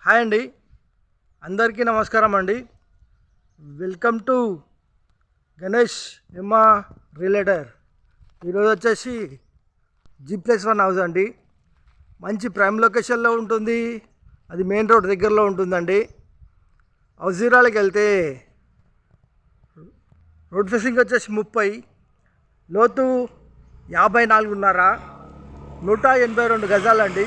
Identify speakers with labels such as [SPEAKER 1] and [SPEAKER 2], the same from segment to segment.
[SPEAKER 1] Hi అండి, అందరికీ నమస్కారం అండి. Welcome to Ganesh Emma relator. ఈరోజు వచ్చేసి G+1 హౌస్ అండి. మంచి ప్రైమ్ లొకేషన్లో ఉంటుంది. అది మెయిన్ రోడ్ దగ్గరలో ఉంటుందండి. హౌస్ వివరాలకు వెళ్తే రోడ్ ఫేసింగ్ వచ్చేసి 30, లోతు 54.5, 182 గజాలండి.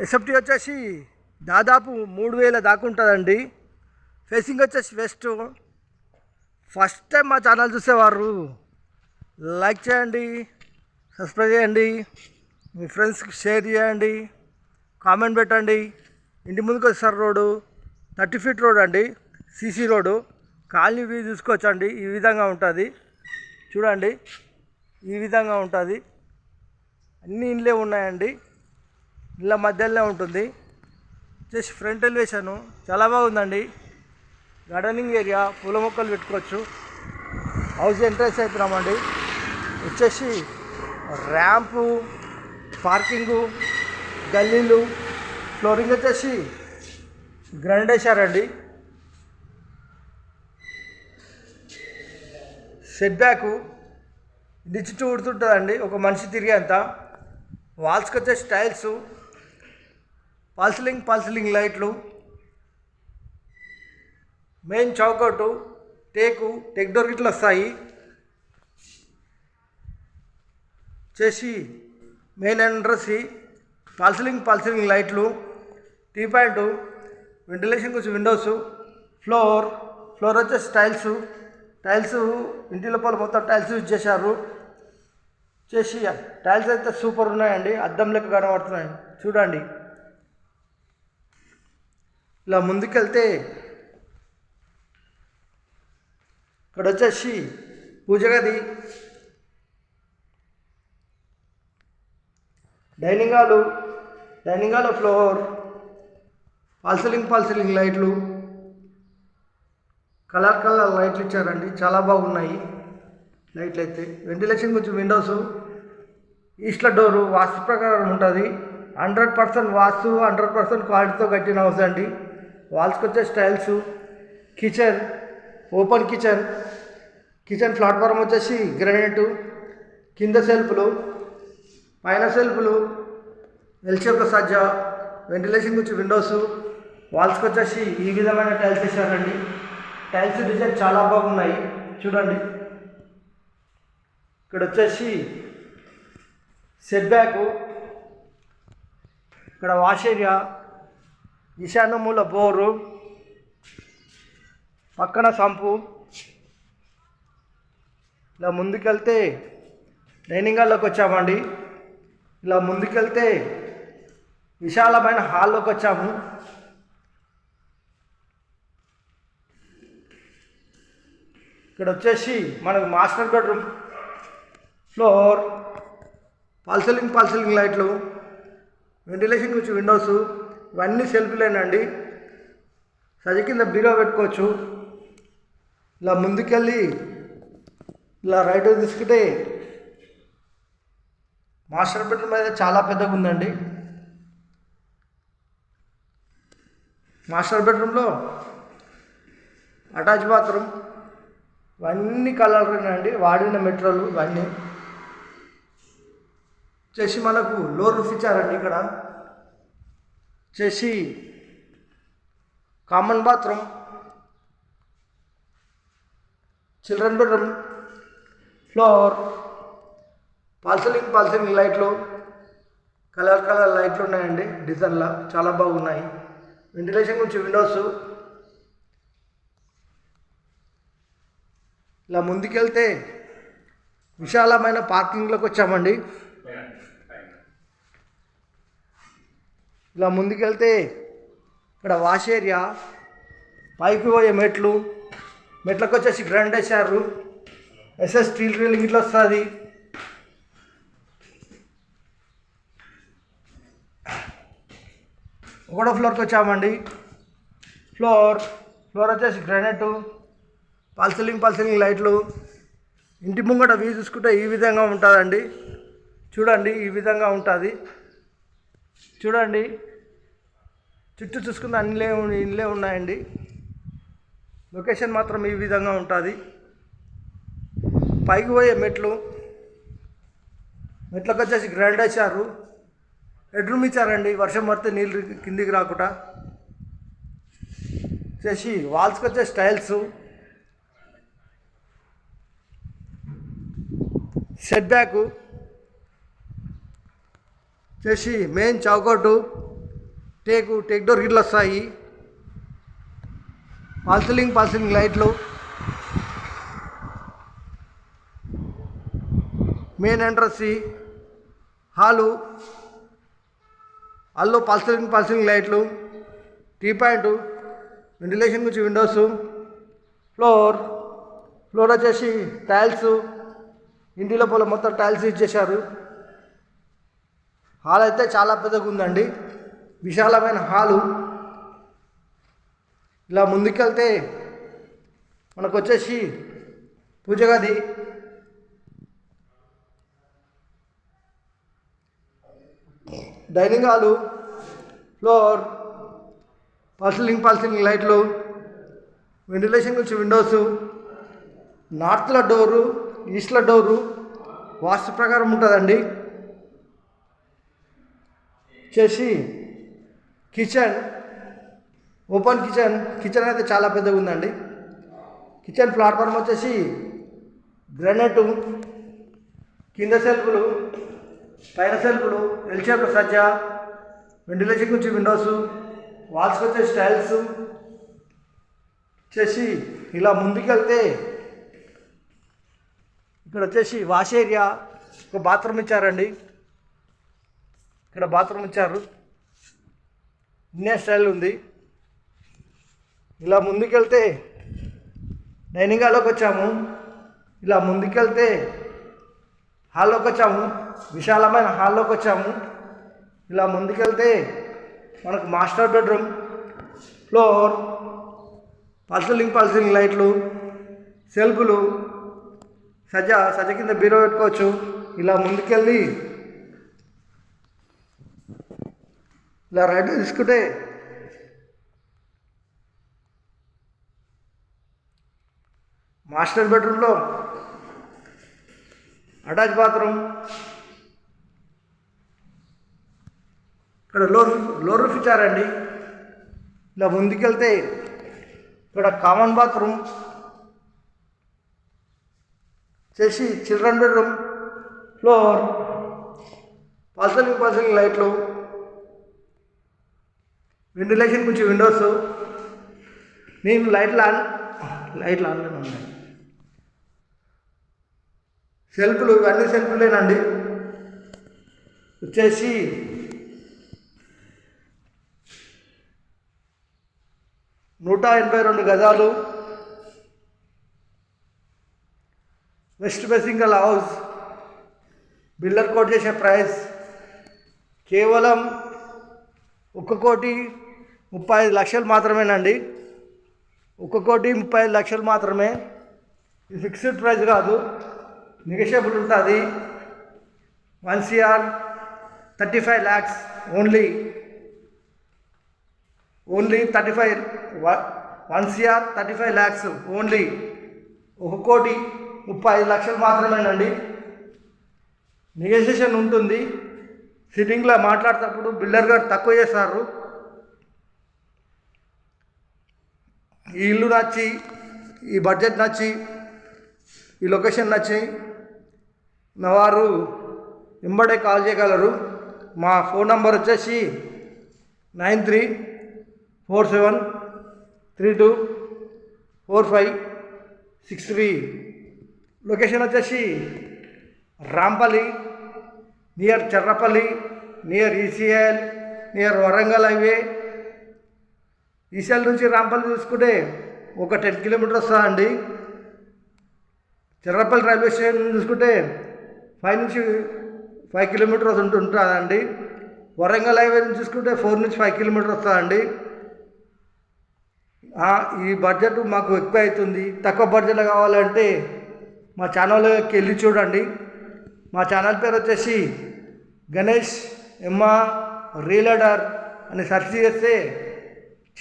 [SPEAKER 1] ఎస్ఎఫ్టీ వచ్చేసి దాదాపు 3000 దాకా ఉంటుందండి. ఫేసింగ్ వచ్చేసి వెస్ట్. ఫస్ట్ టైం మా ఛానల్ చూసేవారు లైక్ చేయండి, సబ్స్క్రైబ్ చేయండి, మీ ఫ్రెండ్స్కి షేర్ చేయండి, కామెంట్ పెట్టండి. ఇంటి ముందుకు వస్తారు రోడ్డు 30 ఫీట్ రోడ్ అండి, సీసీ రోడ్డు. కాలనీ వ్యూ చూసుకోవచ్చండి. ఈ విధంగా ఉంటుంది చూడండి, ఈ విధంగా ఉంటుంది. అన్ని ఇండ్లే ఉన్నాయండి, ఇళ్ళ మధ్యలోనే ఉంటుంది. జస్ట్ ఫ్రంట్ ఎలివేషను చాలా బాగుందండి. గార్డెనింగ్ ఏరియా, పూల మొక్కలు పెట్టుకోవచ్చు. హౌస్ ఎంట్రెన్స్ అవుతున్నామండి. వచ్చేసి ర్యాంపు, పార్కింగు, గల్లీలు, ఫ్లోరింగ్ వచ్చేసి గ్రానైట్ వేశారండి. సెట్ బ్యాకు ఇది చుట్టూ ఉడుతుంటుందండి, ఒక మనిషి తిరిగేంత. వాల్స్కి వచ్చేసి టైల్స్, పాల్సిలింగ్ లైట్లు, మెయిన్ చౌకౌటు టేక్ డోర్ గిట్లు వస్తాయి. చేసి మెయిన్ ఎంట్రన్స్ పాల్సిలింగ్ లైట్లు, టీ పాయింట్, వెంటిలేషన్ కొంచెం విండోస్, ఫ్లోర్ వచ్చేసి టైల్స్ ఇంటి లోపల మొత్తం టైల్స్ యూజ్ చేశారు. చేసి టైల్స్ అయితే సూపర్ ఉన్నాయండి, అద్దం లెక్క కనబడుతున్నాయి చూడండి. ఇలా ముందుకెళ్తే ఇక్కడ వచ్చేసి పూజ గది, డైనింగ్ హాల్ ఫ్లోర్, పాల్సిలింగ్ లైట్లు, కలర్ లైట్లు ఇచ్చారండి, చాలా బాగున్నాయి లైట్లు అయితే. వెంటిలేషన్ కొంచెం విండోస్, ఈస్ట్ల డోరు వాస్తు ప్రకారం ఉంటుంది. 100% వాస్తు, 100% క్వాలిటీతో కట్టిన హౌస్ అండి. వాల్స్కి వచ్చే styles, kitchen open kitchen platform వచ్చేసి గ్రానైట్, కింద సెల్ఫ్లు, పైన సెల్ఫ్లు, ఎల్షేప్ సజ్జ, వెంటిలేషన్ గురించి విండోస్. వాల్స్కి వచ్చేసి ఈ విధమైన టైల్స్ వేసారండి. టైల్స్ డిజైన్ చాలా బాగున్నాయి చూడండి. ఇక్కడ వచ్చేసి సెట్ బ్యాకు, ఇక్కడ వాష్ ఏరియా, ఈశాన్య మూల బోరు, పక్కన సంపు. ఇలా ముందుకెళ్తే డైనింగ్ హాల్లోకి వచ్చామండి. ఇలా ముందుకెళ్తే విశాలమైన హాల్లోకి వచ్చాము. ఇక్కడ వచ్చేసి మనకు మాస్టర్ బెడ్రూమ్, ఫ్లోర్, పాల్సిలింగ్ లైట్లు, వెంటిలేషన్ గురించి విండోస్, ఇవన్నీ సెల్ఫ్లేనండి. సజ కింద బీరో పెట్టుకోవచ్చు. ఇలా ముందుకెళ్ళి ఇలా రైట్ తీసుకుంటే మాస్టర్ బెడ్రూమ్ అయితే చాలా పెద్దగా ఉందండి. మాస్టర్ బెడ్రూమ్లో అటాచ్ బాత్రూమ్, ఇవన్నీ కలర్నండి, వాడిన మెటీరియల్ ఇవన్నీ. చేసి మనకు లో రూఫ్ ఇచ్చారండి. ఇక్కడ చేసి common bathroom, children bedroom, floor, false ceiling లైట్లు, కలర్ లైట్లు ఉన్నాయండి, డిజైన్లా చాలా బాగున్నాయి. వెంటిలేషన్ గురించి విండోస్. ఇలా ముందుకెళ్తే విశాలమైన పార్కింగ్లోకి వచ్చామండి. ఇలా ముందుకెళ్తే ఇక్కడ వాష్ ఏరియా, పైకి పోయే మెట్లకు వచ్చేసి గ్రానైట్ వేశారు. ఎస్ఎస్ స్టీల్ రీలింగ్ ఇట్లా వస్తుంది. ఒకటో ఫ్లోర్కి వచ్చామండి. ఫ్లోర్ వచ్చేసి గ్రానైట్, పాల్సిలింగ్ లైట్లు. ఇంటి ముంగట వ్యూ చూసుకుంటే ఈ విధంగా ఉంటుందండి. చూడండి, ఈ విధంగా ఉంటుంది. చూడండి, చుట్టూ చూసుకుంటే ఇళ్ళే ఉన్నాయండి. లొకేషన్ మాత్రం ఈ విధంగా ఉంటుంది. పైకి పోయే మెట్లకు వచ్చేసి గ్రాండ్ వేశారు. బెడ్రూమ్ ఇచ్చారండి, వర్షం పడితే నీళ్ళు కిందికి రాకుండా. వచ్చేసి వాల్స్కి వచ్చేసి టైల్స్, సెట్ బ్యాక్ వచ్చేసి మెయిన్ చౌకట్టు టేక్ డోర్ గిట్లు వస్తాయి. పాల్సలింగ్ లైట్లు, మెయిన్ ఎంట్రన్స్ హాల్లో పాల్సలింగ్ లైట్లు, టీ పాయింట్, వెంటిలేషన్ గురించి విండోస్, ఫ్లోర్ వచ్చేసి టైల్స్. ఇంటి లోపల మొత్తం టైల్స్ ఇచ్చేశారు. హాల్ అయితే చాలా పెద్దగా ఉందండి, విశాలమైన హాలు. ఇలా ముందుకెళ్తే మనకు వచ్చేసి పూజ గది, డైనింగ్ హాలు, ఫ్లోర్, పాల్సలింగ్ లైట్లు, వెంటిలేషన్ గురించి విండోస్, నార్త్లో డోరు, ఈస్ట్లో డోరు వాస్తు ప్రకారం ఉంటుందండి. చేసి ఓపెన్ కిచెన్ అయితే చాలా పెద్దగా ఉందండి. కిచెన్ ప్లాట్ఫామ్ వచ్చేసి గ్రానైట్, కింద సెల్ఫ్లు, పైన సెల్ఫ్లు, ఎల్ షేప్ సజ్జ, వెంటిలేషన్ గురించి విండోస్, వాల్స్కి వచ్చేసి టైల్స్. చేసి ఇలా ముందుకెళ్తే ఇక్కడ వచ్చేసి వాష్ ఏరియా, ఒక బాత్రూమ్ ఇచ్చారండి. ఇక్కడ బాత్రూమ్ ఇచ్చారు, ఇండియన్ స్టైల్ ఉంది. ఇలా ముందుకెళ్తే డైనింగ్ హాల్లోకి వచ్చాము. ఇలా ముందుకెళ్తే హాల్లోకి వచ్చాము, విశాలమైన హాల్లోకి వచ్చాము. ఇలా ముందుకెళ్తే మనకు మాస్టర్ బెడ్రూమ్, ఫ్లోర్, పాల్సలింగ్ లైట్లు, సెల్ఫ్లు, సజ్జ కింద బీరో పెట్టుకోవచ్చు. ఇలా ముందుకెళ్ళి ఇలా రైట్ తీసుకుంటే మాస్టర్ బెడ్రూమ్లో అటాచ్ బాత్రూమ్, ఇక్కడ లోర్ రూఫ్ ఇచ్చారండి. ఇలా ముందుకెళ్తే ఇక్కడ కామన్ బాత్రూమ్ చేసి చిల్డ్రన్ బెడ్రూమ్, ఫ్లోర్, పాల్సలింగ్ లైట్లు, వెంటిలేషన్ గురించి విండోస్. నేను లైట్లు ఆన్లోనే ఉన్నాయి. సెల్ఫ్లు, ఇవన్నీ సెల్ఫ్లేనండి. వచ్చేసి నూట 82 గజాలు, వెస్ట్ ఫేసింగ్ గల హౌస్. బిల్డర్ కోట్ చేసే ప్రైస్ కేవలం 1,35,00,000 మాత్రమేనండి. 1,35,00,000 మాత్రమే. ఇది ఫిక్స్డ్ ప్రైస్ కాదు, నెగోషియబుల్ ఉంటుంది. 1,35 lakhs ఓన్లీ 1,35 lakhs ఓన్లీ. 1,35,00,000 మాత్రమేనండి. నెగోషియేషన్ ఉంటుంది. సిట్టింగ్లో మాట్లాడేటప్పుడు బిల్డర్ గారు తక్కువ చేస్తారు. ఈ ఇల్లు నచ్చి, ఈ బడ్జెట్ నచ్చి, ఈ లొకేషన్ నచ్చి నా వారు వెంబడే కాల్ చేయగలరు. మా ఫోన్ నంబర్ వచ్చేసి 9347324563. లొకేషన్ వచ్చేసి Rampalli, near Cherlapalli, near ECL, near Warangal highway. ECL నుంచి రాంపల్లి చూసుకుంటే ఒక 10 కిలోమీటర్స్ వస్తుందండి. చర్రపల్లి రైల్వే స్టేషన్ చూసుకుంటే 5 కిలోమీటర్స్ ఉంటుందండి. వరంగల్ హైవే నుంచి చూసుకుంటే 4 నుంచి 5 కిలోమీటర్స్ వస్తుందండి. ఈ బడ్జెట్ మాకు ఎక్కువ అవుతుంది. తక్కువ బడ్జెట్లో కావాలంటే మా ఛానల్కి వెళ్ళి చూడండి. మా ఛానల్ పేరు వచ్చేసి గణేష్ ఎమ్మ రియల్టర్ అని సెర్చ్ చేస్తే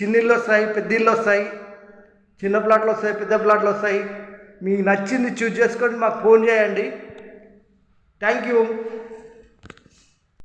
[SPEAKER 1] చిన్న ఇల్లు వస్తాయి, పెద్ద ఇల్లు వస్తాయి, చిన్న ప్లాట్లు వస్తాయి, పెద్ద ప్లాట్లు వస్తాయి. మీకు నచ్చింది చూస్ చేసుకొని మాకు ఫోన్ చేయండి. Thank you.